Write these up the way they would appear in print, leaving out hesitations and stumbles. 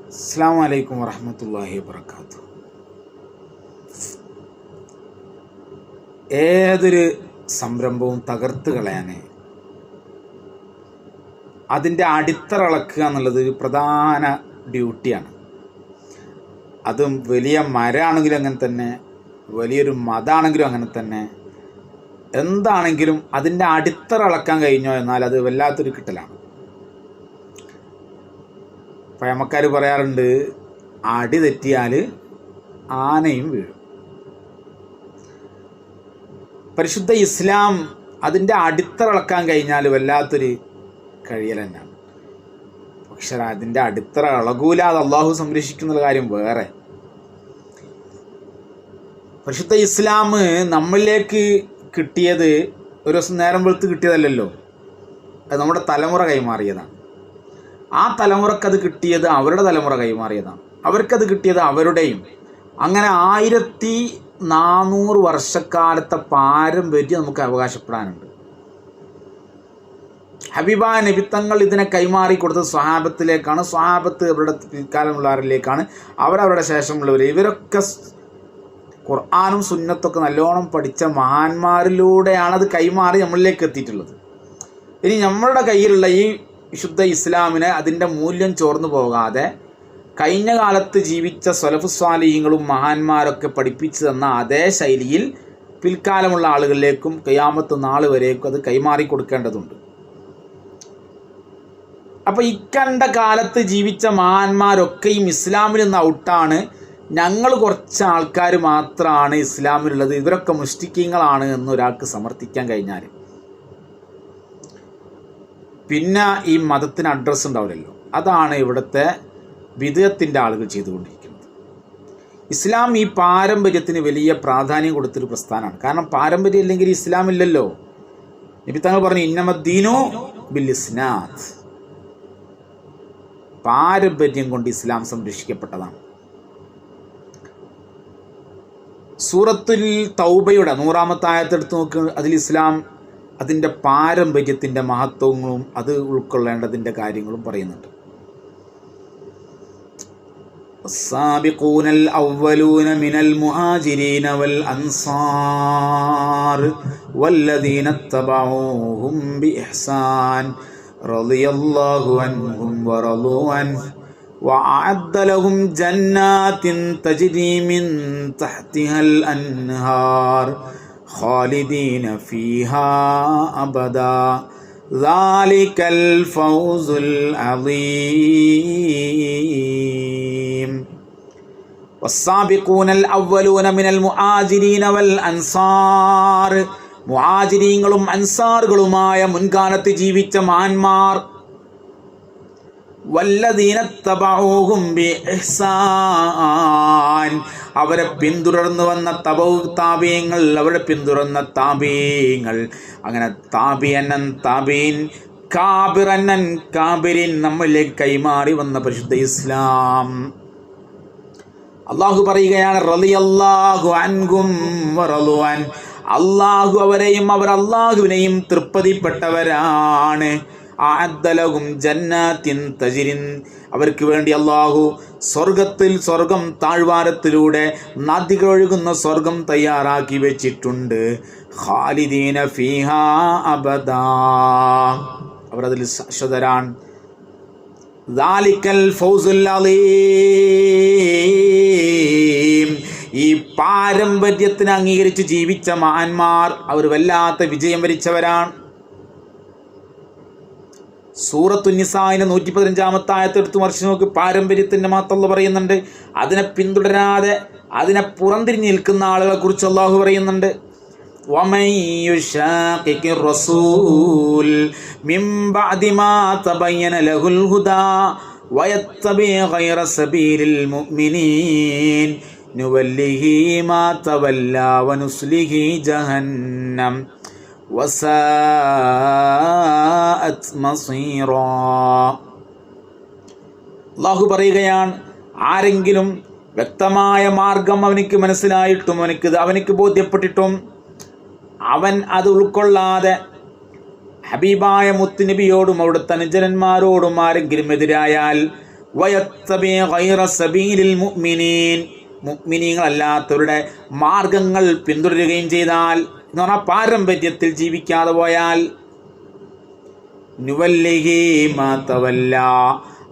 അസ്സലാമു അലൈക്കും വറഹ്മത്തുള്ളാഹി വബറകാതുഹു. ഏതൊരു സംരംഭവും തകർത്ത് കളയാൻ അതിൻ്റെ അടിത്തറ ഇളക്കുക എന്നുള്ളത് ഒരു പ്രധാന ഡ്യൂട്ടിയാണ്. അതും വലിയ മരമാണെങ്കിലും അങ്ങനെ തന്നെ, വലിയൊരു മതമാണെങ്കിലും അങ്ങനെ തന്നെ. എന്താണെങ്കിലും അതിൻ്റെ അടിത്തറ ഇളക്കാൻ കഴിഞ്ഞോ എന്നാൽ അത് വല്ലാത്തൊരു കിട്ടലാണ്. പഴമക്കാർ പറയാറുണ്ട്, അടി തെറ്റിയാൽ ആനയും വീഴും. പരിശുദ്ധ ഇസ്ലാം അതിൻ്റെ അടിത്തറ ഇളക്കാൻ കഴിഞ്ഞാൽ വല്ലാത്തൊരു കഴിയൽ തന്നെയാണ്. പക്ഷെ അതിൻ്റെ അടിത്തറ ഇളകൂലാതെ അള്ളാഹു സംരക്ഷിക്കുന്ന കാര്യം വേറെ. പരിശുദ്ധ ഇസ്ലാം നമ്മളിലേക്ക് കിട്ടിയത് ഒരു ദിവസം നേരം വെളുത്ത് കിട്ടിയതല്ലല്ലോ, അത് നമ്മുടെ തലമുറ കൈമാറിയതാണ്. ആ തലമുറക്കത് കിട്ടിയത് അവരുടെ തലമുറ കൈമാറിയതാണ്, അവർക്കത് കിട്ടിയത് അവരുടെയും. അങ്ങനെ 1400 വർഷക്കാലത്തെ പാരമ്പര്യം നമുക്ക് അവകാശപ്പെടാനുണ്ട്. ഹബീബായ നബി തങ്ങൾ ഇതിനെ കൈമാറി കൊടുത്തത് സ്വഹാബത്തിലേക്കാണ്, സ്വഹാബത്ത് അവരുടെ പിൽക്കാലമുള്ളവരിലേക്കാണ്, അവരവരുടെ ശേഷമുള്ളവർ. ഇവരൊക്കെ ഖുർആനും സുന്നത്തൊക്കെ നല്ലോണം പഠിച്ച മഹാന്മാരിലൂടെയാണ് അത് കൈമാറി നമ്മളിലേക്ക് എത്തിയിട്ടുള്ളത്. ഇനി നമ്മളുടെ കയ്യിലുള്ള ഈ വിശുദ്ധ ഇസ്ലാമിനെ അതിൻ്റെ മൂല്യം ചോർന്നു പോകാതെ കഴിഞ്ഞ കാലത്ത് ജീവിച്ച സ്വലഫു സ്വാലിഹീങ്ങളും മഹാന്മാരൊക്കെ പഠിപ്പിച്ചു തന്ന അതേ ശൈലിയിൽ പിൽക്കാലമുള്ള ആളുകളിലേക്കും ഖിയാമത്ത് നാൾ വരേക്കും അത് കൈമാറി കൊടുക്കേണ്ടതുണ്ട്. അപ്പോൾ ഇക്കണ്ട കാലത്ത് ജീവിച്ച മഹാന്മാരൊക്കെയും ഇസ്ലാമിൽ നിന്ന് ഔട്ടാണ്, ഞങ്ങൾ കുറച്ച് ആൾക്കാർ മാത്രമാണ് ഇസ്ലാമിലുള്ളത്, ഇവരൊക്കെ മുഷ്രിക്കീങ്ങളാണ് എന്ന് ഒരാൾക്ക് സമർത്ഥിക്കാൻ കഴിഞ്ഞാൽ പിന്നെ ഈ മതത്തിന് അഡ്രസ്സ് ഉണ്ടാവില്ലല്ലോ. അതാണ് ഇവിടുത്തെ ബിദ്അത്തിൻ്റെ ആളുകൾ ചെയ്തുകൊണ്ടിരിക്കുന്നത്. ഇസ്ലാം ഈ പാരമ്പര്യത്തിന് വലിയ പ്രാധാന്യം കൊടുത്തൊരു പ്രസ്ഥാനമാണ്. കാരണം പാരമ്പര്യം ഇല്ലെങ്കിൽ ഇസ്ലാം ഇല്ലല്ലോ. നബി തങ്ങൾ പറഞ്ഞു, ഇന്നമദ്ദീനു ബിൽ ഇസ്നാദ്. പാരമ്പര്യം കൊണ്ട് ഇസ്ലാം സംരക്ഷിക്കപ്പെട്ടതാണ്. സൂറത്തുൽ തൗബയുടെ 100-ാമത്തെ ആയത്തെടുത്ത് നോക്കുക, അതിൽ ഇസ്ലാം അതിൻ്റെ പാരമ്പര്യത്തിൻ്റെ മഹത്വങ്ങളും അത് ഉൾക്കൊള്ളേണ്ടതിൻ്റെ കാര്യങ്ങളും പറയുന്നുണ്ട്. السابقون الأولون من المهاجرين والأنصار والذين اتبعوهم بإحسان رضي الله عنهم ورضوا عنه وأعد لهم جنات تجري من تحتها الأنهار خالدين فيها أبدا ذلك الفوز العظيم والسابقون الأولون من المهاجرين والأنصار. മുഹാജിരീങ്ങളും അൻസാറുകളുമായ മുൻകാലത്ത് ജീവിച്ച മഹാന്മാർ, വല്ലദീന തബഊഹും ബിഇഹ്സാൻ, അവരെ പിന്തുടർന്നു വന്ന താബീങ്ങൾ, അവരെ പിന്തുടർന്ന താബീങ്ങൾ, അങ്ങനെ താബിയന്നൻ താബീൻ, കാബിറന്നൻ കാബിരിൻ, നമ്മളിലേക്ക് കൈമാറി വന്ന പരിശുദ്ധ ഇസ്ലാം. അള്ളാഹു പറയുകയാണ്, റളിയല്ലാഹു അൻഹും വറളു അൻ, അള്ളാഹു അവരെയും അവർ അള്ളാഹുവിനെയും തൃപ്തിപ്പെട്ടവരാണ്. അഅദ്ദലഹും ജന്നാത്തിൻ തജ്രിൻ, അവർക്ക് വേണ്ടി അള്ളാഹു സ്വർഗം താഴ്വാരത്തിലൂടെ നദികൾ ഒഴുകുന്ന സ്വർഗം തയ്യാറാക്കി വെച്ചിട്ടുണ്ട്. ഖാലിദീന ഫീഹാ അബദാ, അവർ അതിൽ ശാശ്വതരാണ്. ദാലിക്കൽ ഫൗസുൽ അലീം, ഈ പാരമ്പര്യത്തിന് അംഗീകരിച്ച് ജീവിച്ച മഹാന്മാർ അവർ വല്ലാത്ത വിജയം വരിച്ചവരാണ്. സൂറത്തു നിസായിലെ 115-ാമത്തെ ആയത്തെടുത്ത് മറിച്ച് നോക്ക്, പാരമ്പര്യത്തിൻ്റെ മാത്രം പറയുന്നുണ്ട്. അതിനെ പിന്തുടരാതെ അതിനെ പുറംതിരിഞ്ഞ് നിൽക്കുന്ന ആളുകളെ കുറിച്ച് അള്ളാഹു പറയുന്നുണ്ട്. وَمَن يُشَاقِقِ الرَّسُولَ مِن بَعْدِ مَا تَبَيَّنَ لَهُ الْهُدَى وَيَتَّبِعْ غَيْرَ سَبِيلِ الْمُؤْمِنِينَ نُوَلِّهِ مَا تَوَلَّى وَنُصْلِهِ جَهَنَّمَ وَسَاءَتْ مَصِيرًا. അല്ലാഹു പറയുകയാണ്, ആരെങ്കിലും വ്യക്തമായ മാർഗം അവനിക്ക് മനസ്സിലായിട്ടും അവനിക്ക് ബോധ്യപ്പെട്ടിട്ടും അവൻ അത് ഉൾക്കൊള്ളാതെ ഹബീബായ മുത്തുനബിയോടും അവിടുത്തെ അനുചരന്മാരോടും ആരെങ്കിലും എതിരായാൽ വയത്തബി ഗൈറ സബീലിൽ മുഅ്മിനീൻ, മുഅ്മിനീങ്ങളല്ലാത്തവരുടെ മാർഗങ്ങൾ പിന്തുടരുകയും ചെയ്താൽ, എന്ന് പറഞ്ഞാൽ പാരമ്പര്യത്തിൽ ജീവിക്കാതെ പോയാൽ, നുവല്ലിഹി മാ തവല്ല,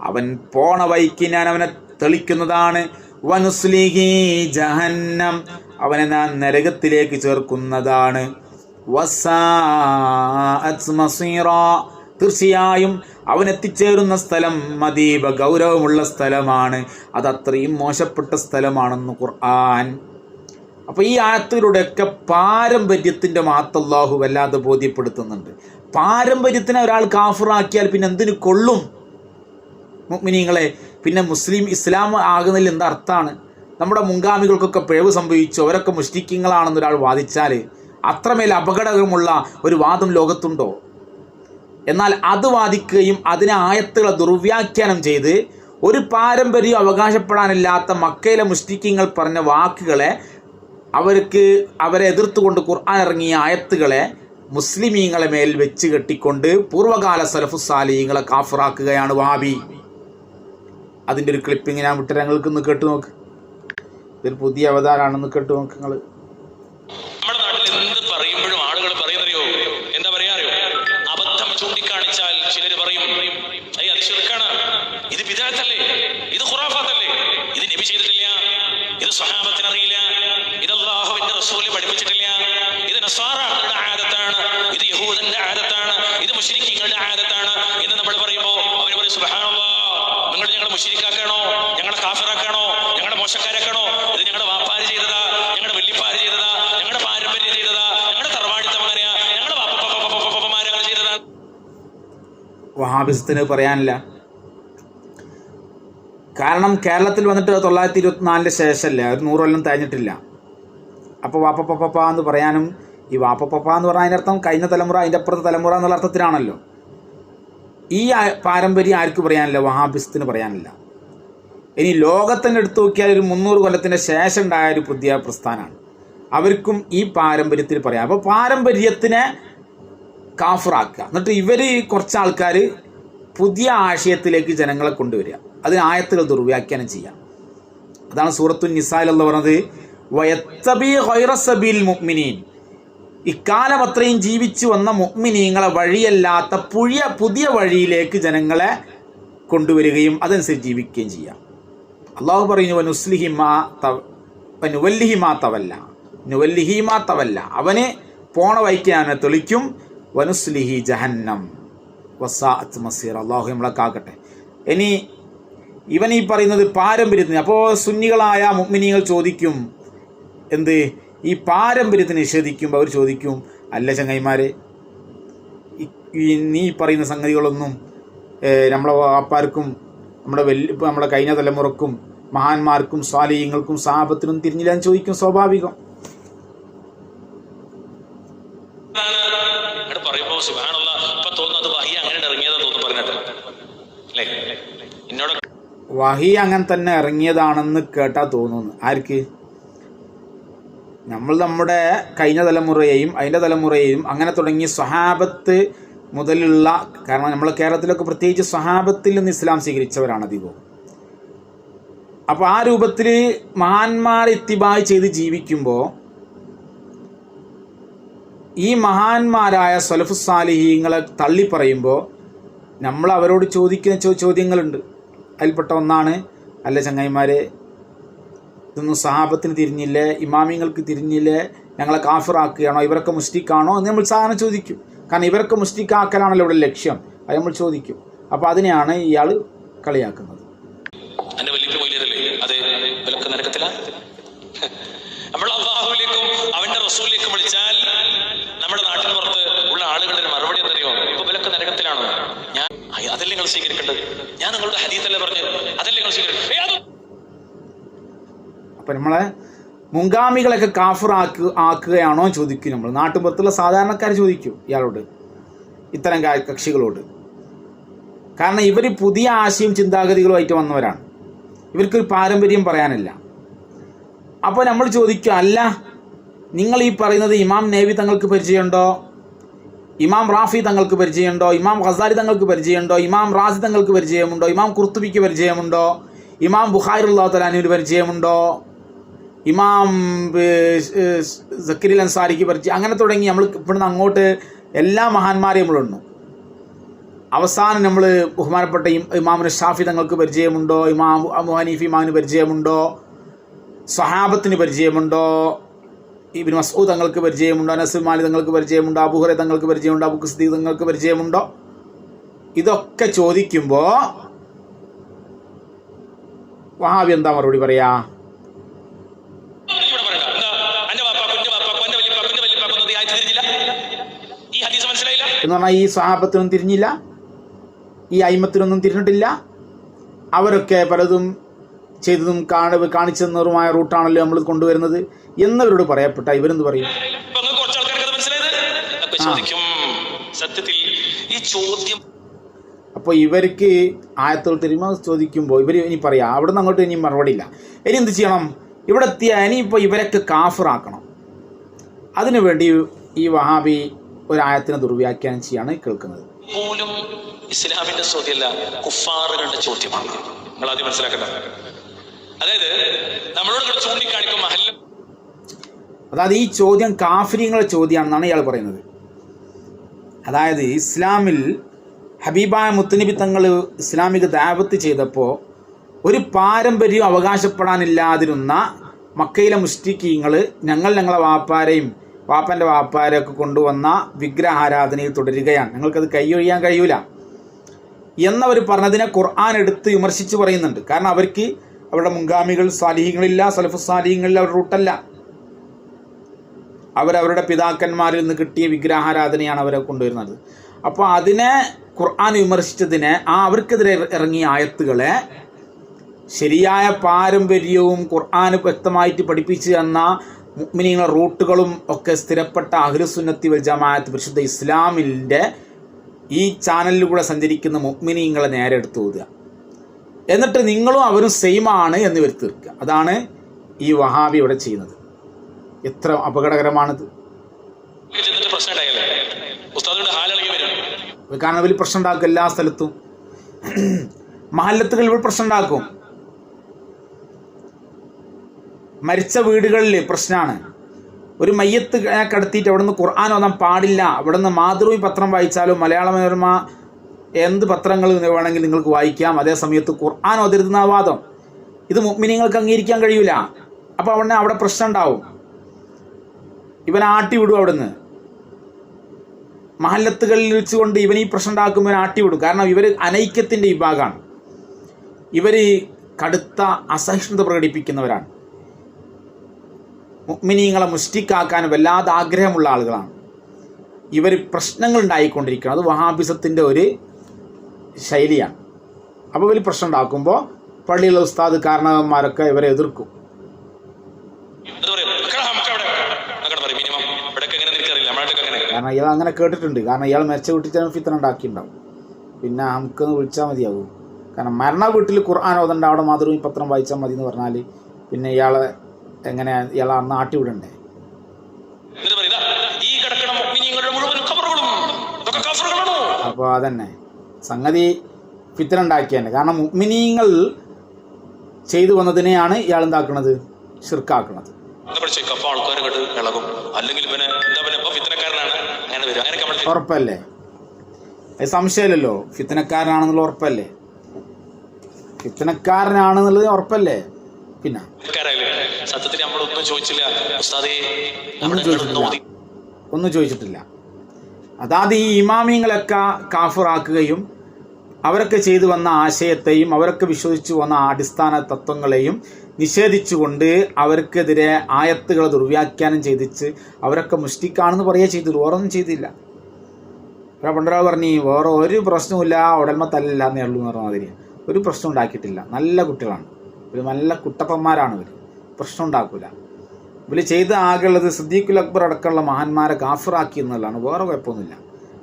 അവൻ പോണ വഴിക്ക് ഞാൻ അവനെ തെളിക്കുന്നതാണ്. വനുസ്ലിഹി ജഹന്നം, അവനെ ഞാൻ നരകത്തിലേക്ക് ചേർക്കുന്നതാണ്. വസാഅത് മസീറ, തീർച്ചയായും അവൻ എത്തിച്ചേരുന്ന സ്ഥലം മദീബ, ഗൗരവമുള്ള സ്ഥലമാണ്, അത് അത്രയും മോശപ്പെട്ട സ്ഥലമാണെന്ന് ഖുർആൻ. അപ്പോൾ ഈ ആയത്തിലൂടെയൊക്കെ പാരമ്പര്യത്തിൻ്റെ മഹത്വം അല്ലാഹു വല്ലാതെ ബോധ്യപ്പെടുത്തുന്നുണ്ട്. പാരമ്പര്യത്തിനെ ഒരാൾ കാഫിറാക്കിയാൽ പിന്നെ എന്തിനു കൊള്ളും മുഅ്മിനീങ്ങളെ? പിന്നെ ഇസ്ലാം ആകുന്നതിൽ എന്താ അർത്ഥമാണ്? നമ്മുടെ മുൻഗാമികൾക്കൊക്കെ പിഴവ് സംഭവിച്ചു, അവരൊക്കെ മുശ്രിക്കീങ്ങളാണെന്ന് ഒരാൾ വാദിച്ചാൽ അത്രമേൽ അപകടകരമുള്ള ഒരു വാദം ലോകത്തുണ്ടോ? എന്നാൽ അത് വാദിക്കുകയും അതിനെ ആയത്തുകളെ ദുർവ്യാഖ്യാനം ചെയ്ത് ഒരു അവകാശപ്പെടാനില്ലാത്ത മക്കയിലെ മുശ്രിക്കീങ്ങൾ പറഞ്ഞ വാക്കുകളെ അവരെ എതിർത്തുകൊണ്ട് ഖുർആൻ ഇറങ്ങിയ ആയത്തുകളെ മുസ്ലിമീങ്ങളെ മേൽ വെച്ച് കെട്ടിക്കൊണ്ട് പൂർവ്വകാല സലഫുസ് സാലിഹീങ്ങളെ കാഫിറാക്കുകയാണ് വഹാബി. അതിൻ്റെ ഒരു ക്ലിപ്പിങ് ഞാൻ വിട്ട് ഞങ്ങൾക്ക് കേട്ടു നോക്ക്. ഇതൊരു പുതിയ അവതാരമാണെന്ന് കേട്ടു നോക്ക് നിങ്ങൾ. നമ്മുടെ നാട്ടിൽ എന്ത് പറയുമ്പോഴും ആളുകൾ പറയുന്നറിയോ, എന്താ പറയാറിയോ? അബദ്ധം ചൂണ്ടിക്കാണിച്ചാൽ ചിലർ പറയും അത് ശിർക്കാണ്, ഇത് ബിദ്അത്തല്ലേ, ഇത് ഖുറാഫാത്തല്ലേ, ഇത് നബി ചെയ്തിട്ടില്ല, ഇത് സ്വഹാബത്തിന് അറിയില്ല, ഇത് അല്ലാഹുവിന്റെ റസൂല് പഠിപ്പിച്ചിട്ടില്ല, ഇത് നസ്വാറകളുടെ ആദത്താണ്, ഇത് യഹൂദന്റെ ആദത്താണ്, ഇത് മുശ്രിക്കീങ്ങളുടെ ആദത്താണ് എന്ന് നമ്മൾ പറയുമ്പോൾ അവർ പറയും സുബ്ഹാനല്ലാഹ്, നിങ്ങൾ ഞങ്ങളെ മുശ്രിക്കാക്കാണോ, ഞങ്ങളെ കാഫിറാക്കാണോ, ഞങ്ങളുടെ മോശക്കാരാക്കാണോ? ഇത് ഞങ്ങളുടെ വാപ്പാര് ചെയ്തതാ, ഞങ്ങളുടെ വല്യപ്പാര് ചെയ്തതാ, ഞങ്ങളുടെ പാരമ്പര്യം ചെയ്തതാ, ഞങ്ങളുടെ തറവാടിത്തം അങ്ങനെയാ, ഞങ്ങളുടെ വാപ്പമാരങ്ങനെ ചെയ്തതാ. വഹാബിസത്തിന് പറയാനില്ല. കാരണം കേരളത്തിൽ വന്നിട്ട് 924 ശേഷമല്ലേ, ഒരു 100 കൊല്ലം കഴിഞ്ഞിട്ടില്ല. അപ്പോൾ വാപ്പപ്പപ്പ എന്ന് പറയാനും, ഈ വാപ്പപ്പപ്പ എന്ന് പറഞ്ഞാൽ അതിൻ്റെ അർത്ഥം കഴിഞ്ഞ തലമുറ, അതിൻ്റെ അപ്പുറത്തെ തലമുറ എന്നുള്ള അർത്ഥത്തിലാണല്ലോ. ഈ പാരമ്പര്യം ആർക്ക് പറയാനില്ല? വഹാബിസത്തിന് പറയാനില്ല. ഇനി ലോകത്തിൻ്റെ എടുത്തു നോക്കിയാൽ ഒരു 300 കൊല്ലത്തിൻ്റെ ശേഷം ഉണ്ടായ ഒരു പുതിയ പ്രസ്ഥാനമാണ്, അവർക്കും ഈ പാരമ്പര്യത്തിൽ പറയാം. അപ്പോൾ പാരമ്പര്യത്തിനെ കാഫിറാക്കുക, എന്നിട്ട് ഇവർ കുറച്ച് ആൾക്കാർ പുതിയ ആശയത്തിലേക്ക് ജനങ്ങളെ കൊണ്ടുവരിക, അതിന് ആയത്തുകൾ ദുർവ്യാഖ്യാനം ചെയ്യാം. അതാണ് സൂറത്തുൻ നിസായിൽ അല്ലാഹു പറഞ്ഞത്, വയത്തബി ഗൈറ സബീൽ മുഅ്മിനീൻ, ഇക്കാലം അത്രയും ജീവിച്ചു വന്ന മുഅ്മിനീങ്ങളെ വഴിയല്ലാത്ത പുതിയ വഴിയിലേക്ക് ജനങ്ങളെ കൊണ്ടുവരികയും അതനുസരിച്ച് ജീവിക്കുകയും ചെയ്യാം. അള്ളാഹു പറയുന്നു നുവല്ലിഹി മാ തവല്ല, അവനെ പോണ വഴിക്ക് ഞാൻ തെളിക്കും. വനുസ്ലിഹി ജഹന്നം വസാഅത് മസീർ. അള്ളാഹു നമ്മളെ കാക്കട്ടെ. ഇനി ഇവൻ ഈ പറയുന്നത് പാരമ്പര്യത്തിന്. അപ്പോൾ സുന്നികളായ മുഅ്മിനീങ്ങൾ ചോദിക്കും, എന്ത് ഈ പാരമ്പര്യത്തിന് നിഷേധിക്കുമ്പോൾ അവർ ചോദിക്കും, അല്ല ചങ്ങായിമാരെ, നീ പറയുന്ന സംഗതികളൊന്നും നമ്മളെ വാപ്പാർക്കും നമ്മളെ കഴിഞ്ഞ തലമുറക്കും മഹാന്മാർക്കും സ്വാലിഹീങ്ങൾക്കും സഹാബത്തിനും തിരിഞ്ഞില്ലാന്ന് ചോദിക്കും. സ്വാഭാവികം. വഹി അങ്ങനെ തന്നെ ഇറങ്ങിയതാണെന്ന് കേട്ടാ തോന്നുന്നു. ആർക്ക്? നമ്മുടെ കഴിഞ്ഞ തലമുറയെയും അതിൻ്റെ തലമുറയെയും അങ്ങനെ തുടങ്ങി സ്വഹാബത്ത് മുതലുള്ള, കാരണം നമ്മൾ കേരളത്തിലൊക്കെ പ്രത്യേകിച്ച് സ്വഹാബത്തിൽ നിന്ന് ഇസ്ലാം സ്വീകരിച്ചവരാണ് അധികവും. അപ്പോൾ ആ രൂപത്തിൽ മഹാന്മാരെ ഇത്തിബായ് ചെയ്ത് ജീവിക്കുമ്പോൾ ഈ മഹാന്മാരായ സലഫുസ് സാലിഹീങ്ങളെ തള്ളി പറയുമ്പോൾ നമ്മൾ അവരോട് ചോദിക്കുന്ന ചോദ്യങ്ങളുണ്ട്. അതിൽപ്പെട്ട ഒന്നാണ്, അല്ല ചങ്ങായിമാരെ, ഇതൊന്നും സഹാബത്തിന് തിരിഞ്ഞില്ലേ, ഇമാമിങ്ങൾക്ക് തിരിഞ്ഞില്ലേ, ഞങ്ങളെ കാഫിറാക്കുകയാണോ, ഇവരൊക്കെ മുസ്ലിക്കാണോ എന്ന് നമ്മൾ സാധാരണ ചോദിക്കും. കാരണം ഇവരൊക്കെ മുസ്ലിക്കാക്കലാണല്ലോ ഇവിടെ ലക്ഷ്യം, അത് നമ്മൾ ചോദിക്കും. അപ്പോൾ അതിനെയാണ് ഇയാൾ കളിയാക്കുന്നത്. നമ്മൾ അല്ലാഹുവിലേക്കും അവന്റെ റസൂലിലേക്കും വിളിച്ചാൽ നമ്മുടെ നാട്ടിൻ പുറത്ത് ഉള്ള ആളുകളുടെ മറുപടി എന്തറിയോ? ഇപ്പൊ ഇവരൊക്കെ നരകത്തിലാണോ? ഞാൻ അതല്ലേ നിങ്ങൾ സ്വീകരിക്കേണ്ടത്? ഞാൻ നിങ്ങളുടെ ഹദീസല്ലേ പറഞ്ഞു, അതല്ലേ നിങ്ങൾ സ്വീകരിക്കേണ്ടത്? അപ്പം നമ്മളെ മുൻഗാമികളൊക്കെ കാഫിർ ആക്കുകയാണോ ചോദിക്കും. നമ്മൾ നാട്ടുപുറത്തുള്ള സാധാരണക്കാർ ചോദിക്കും ഇയാളോട്, ഇത്തരം കക്ഷികളോട്. കാരണം ഇവർ പുതിയ ആശയം ചിന്താഗതികളുമായിട്ട് വന്നവരാണ്, ഇവർക്കൊരു പാരമ്പര്യം പറയാനില്ല. അപ്പോൾ നമ്മൾ ചോദിക്കും, അല്ല നിങ്ങൾ ഈ പറയുന്നത് ഇമാം നബി തങ്ങൾക്ക് പരിചയമുണ്ടോ? ഇമാം റാഫി തങ്ങൾക്ക് പരിചയമുണ്ടോ, ഇമാം ഖസാലി തങ്ങൾക്ക് പരിചയമുണ്ടോ, ഇമാം റാസി തങ്ങൾക്ക് പരിചയമുണ്ടോ, ഇമാം ഖുർത്തുബിക്ക് പരിചയമുണ്ടോ, ഇമാം ബുഖാരി റളിയല്ലാഹു തആല അൻഹുവിന് പരിചയമുണ്ടോ, ഇമാം സക്കരിൽ അൻസാരിക്ക് പരിചയം, അങ്ങനെ തുടങ്ങി നമ്മൾ ഇവിടുന്ന് അങ്ങോട്ട് എല്ലാ മഹാന്മാരെയും നമ്മളുണ്ട്. അവസാനം നമ്മൾ ബഹുമാനപ്പെട്ട ഇമാമിന് ഷാഫി തങ്ങൾക്ക് പരിചയമുണ്ടോ, ഇമാം അബൂ ഹനീഫ ഇമാമിന് പരിചയമുണ്ടോ, സ്വഹാബത്തിന് പരിചയമുണ്ടോ, ഇബ്നു മസ്ഊദ് തങ്ങൾക്ക് പരിചയമുണ്ടോ, അനസ് മാലിക് തങ്ങൾക്ക് പരിചയമുണ്ടോ, അബൂ ഹുറൈറ തങ്ങൾക്ക് പരിചയമുണ്ടോ, അബൂ സിദ്ദീഖ് തങ്ങൾക്ക് പരിചയമുണ്ടോ? ഇതൊക്കെ ചോദിക്കുമ്പോൾ വഹാബി എന്താ മറുപടി പറയാ? എന്ന് പറഞ്ഞാൽ ഈ സ്വഹാബത്തിനൊന്നും തിരിഞ്ഞില്ല, ഈ അയിമത്തിനൊന്നും തിരിഞ്ഞിട്ടില്ല, അവരൊക്കെ പലതും ചെയ്തതും കാണിച്ചെന്നതുമായ റൂട്ടാണല്ലോ നമ്മൾ കൊണ്ടുവരുന്നത് എന്നവരോട് പറയപ്പെട്ട ഇവരെന്ത് പറയും? അപ്പോൾ ഇവർക്ക് ആയത്തുകൾ തിരുമ ചോദിക്കുമ്പോൾ ഇവർ ഇനി പറയാം, അവിടെ നിന്ന് അങ്ങോട്ട് ഇനി മറുപടി ഇല്ല. ഇനി എന്ത് ചെയ്യണം? ഇവിടെ എത്തിയ ഇനിയിപ്പോൾ ഇവരൊക്കെ കാഫിറാക്കണം. അതിനുവേണ്ടി ഈ വഹാബി ഒരായത്തിനെ ദുർവ്യാഖ്യാനം ചെയ്യാണ് കേൾക്കുന്നത്. പോലും ഇസ്ലാമിന്റെ ചോദ്യമല്ല, കുഫാറുകളുടെ ചോദ്യമാണ്. നിങ്ങൾ ആദ്യം മനസ്സിലാക്കണം. അതായത് നമ്മളോട് ചൂണ്ടിക്കാണിക്കും മഹല്ല, അതായത് ഈ ചോദ്യം കാഫിര്യങ്ങളുടെ ചോദ്യമാണെന്നാണ് ഇയാൾ പറയുന്നത്. അതായത് ഇസ്ലാമിൽ ഹബീബായ മുത്തുനബി തങ്ങൾ ഇസ്ലാമിക ദഅവത്ത് ചെയ്തപ്പോൾ ഒരു പാരമ്പര്യം അവകാശപ്പെടാനില്ലാതിരുന്ന മക്കയിലെ മുശ്രിക്കീങ്ങൾ ഞങ്ങളെ വാപ്പാരെയും വാപ്പൻ്റെ വാപ്പാരെയൊക്കെ കൊണ്ടുവന്ന വിഗ്രഹാരാധനയിൽ തുടരുകയാണ്, ഞങ്ങൾക്കത് കൈയൊഴിയാൻ കഴിയൂല എന്നവർ പറഞ്ഞതിനെ ഖുർആൻ എടുത്ത് വിമർശിച്ച് പറയുന്നുണ്ട്. കാരണം അവർക്ക് അവരുടെ മുൻഗാമികൾ സാലിഹീങ്ങളില്ല, സലഫു സാലിഹീങ്ങളിൽ അവരുടെ റൂട്ടല്ല. അവരവരുടെ പിതാക്കന്മാരിൽ നിന്ന് കിട്ടിയ വിഗ്രഹാരാധനയാണ് അവരെ കൊണ്ടുവരുന്നത്. അപ്പോൾ അതിനെ ഖുർആൻ വിമർശിച്ചതിനെ അവർക്കെതിരെ ഇറങ്ങിയ ആയത്തുകളെ ശരിയായ പാരമ്പര്യവും ഖുർആൻ വ്യക്തമായിട്ട് പഠിപ്പിച്ചു തന്ന മുഅ്മിനീങ്ങളുടെ റൂട്ടുകളും ഒക്കെ സ്ഥിരപ്പെട്ട അഹ്ലുസുന്നത്തി വൽ ജമാഅത്ത് പരിശുദ്ധ ഇസ്ലാമിൻ്റെ ഈ ചാനലിലൂടെ സഞ്ചരിക്കുന്ന മുഅ്മിനീങ്ങളെ നേരെ എടുത്തു ഓതുക, എന്നിട്ട് നിങ്ങളും അവരും സെയിമാണ് എന്ന് വരുത്തി തീർക്കുക. അതാണ് ഈ വഹാബി ഇവിടെ ചെയ്യുന്നത്. എത്ര അപകടകരമാണിത്! കാരണം ഇവർ പ്രശ്നം ഉണ്ടാക്കും, എല്ലാ സ്ഥലത്തും മഹല്ലത്തുകളിൽ ഇവർ പ്രശ്നം ഉണ്ടാക്കും. മരിച്ച വീടുകളിൽ പ്രശ്നമാണ്. ഒരു മയ്യത്ത് കടത്തിയിട്ട് അവിടെ നിന്ന് ഖുർആൻ ഓതാൻ പാടില്ല, അവിടെ നിന്ന് മാതൃഭൂമി പത്രം വായിച്ചാലോ മലയാള മനോരമ എന്ത് പത്രങ്ങൾ വേണമെങ്കിൽ നിങ്ങൾക്ക് വായിക്കാം, അതേ സമയത്ത് ഖുർആൻ ഓതരുതെന്ന വാദം ഇത് മുഅ്മിനീങ്ങൾക്ക് അംഗീകരിക്കാൻ കഴിയൂല. അപ്പോൾ അവിടെ പ്രശ്നം ഉണ്ടാവും. ഇവൻ ആട്ടി വിടും. അവിടുന്ന് മഹല്ലത്തുകളിൽ വെച്ചുകൊണ്ട് ഇവൻ ഈ പ്രശ്നം ഉണ്ടാക്കുമ്പോൾ ആട്ടി വിടും. കാരണം ഇവർ അനൈക്യത്തിൻ്റെ വിഭാഗമാണ്. ഇവർ കടുത്ത അസഹിഷ്ണുത പ്രകടിപ്പിക്കുന്നവരാണ്. മുഅ്മിനീങ്ങളെ മുഷ്ടിക്കാക്കാൻ വല്ലാതെ ആഗ്രഹമുള്ള ആളുകളാണ്. ഇവർ പ്രശ്നങ്ങൾ ഉണ്ടായിക്കൊണ്ടിരിക്കണം. അത് വഹാബിസത്തിൻ്റെ ഒരു ശൈലിയാണ്. അപ്പോൾ ഇവർ പ്രശ്നം ഉണ്ടാക്കുമ്പോൾ പള്ളിയിലെ ഉസ്താദ് കാരണവന്മാരൊക്കെ ഇവരെ എതിർക്കും. കാരണം ഇയാൾ അങ്ങനെ കേട്ടിട്ടുണ്ട്. കാരണം ഇയാൾ മരിച്ച വീട്ടിൽ ചില ഫിത്തന ഉണ്ടാക്കിയിട്ടുണ്ടാവും. പിന്നെ നമുക്കൊന്ന് വിളിച്ചാൽ മതിയാവും. കാരണം മരണ വീട്ടിൽ ഖുർആൻ ഓതണ്ട, അവിടെ മാതൃഭൂമി പത്രം വായിച്ചാൽ മതി എന്ന് പറഞ്ഞാൽ പിന്നെ ഇയാളെ എങ്ങനെ ഇയാളെ അന്ന് ആട്ടി വിടണ്ടേ? അപ്പോൾ അതന്നെ സംഗതി ഫിത്തന ഉണ്ടാക്കിയതന്നെ. കാരണം മുഅ്മിനീങ്ങൾ ചെയ്തു വന്നതിനെയാണ് ഇയാൾ എന്താക്കുന്നത്, ഷിർക്കാക്കുന്നത്. ഉറപ്പല്ലേ? അത് സംശയമില്ലല്ലോ, ഫിത്തനക്കാരനാണെന്നുള്ള ഉറപ്പല്ലേ? ഫിത്തനക്കാരനാണെന്നുള്ളത് ഉറപ്പല്ലേ? പിന്നെ ഒന്നും ചോദിച്ചിട്ടില്ല. അതായത് ഈ ഇമാമിങ്ങളൊക്കെ കാഫിറാക്കുകയും അവരൊക്കെ ചെയ്തു വന്ന ആശയത്തെയും അവരൊക്കെ വിശ്വസിച്ചു വന്ന അടിസ്ഥാന തത്വങ്ങളെയും നിഷേധിച്ചുകൊണ്ട് അവർക്കെതിരെ ആയത്തുകളെ ദുർവ്യാഖ്യാനം ചെയ്തിച്ച് അവരൊക്കെ മുഷ്ടിക്കാണെന്ന് പറയുക ചെയ്തില്ല. വേറൊന്നും ചെയ്തില്ല. പണ്ടൊരാൾ പറഞ്ഞു വേറെ ഒരു പ്രശ്നവുമില്ല, ഉടൽമ തല്ല എന്നേ ഉള്ളൂ എന്ന് പറഞ്ഞ മാതിരി ഒരു പ്രശ്നം ഉണ്ടാക്കിയിട്ടില്ല. നല്ല കുട്ടികളാണ് ഇവർ, നല്ല കുട്ടപ്പന്മാരാണ് ഇവർ, പ്രശ്നം ഉണ്ടാക്കില്ല. ഇവർ ചെയ്ത ആകെയുള്ളത് സിദ്ദീഖുൽ അക്ബർ അടക്കമുള്ള മഹാന്മാരെ കാഫിറാക്കി എന്നുള്ളതാണ്. വേറെ കുഴപ്പമൊന്നുമില്ല.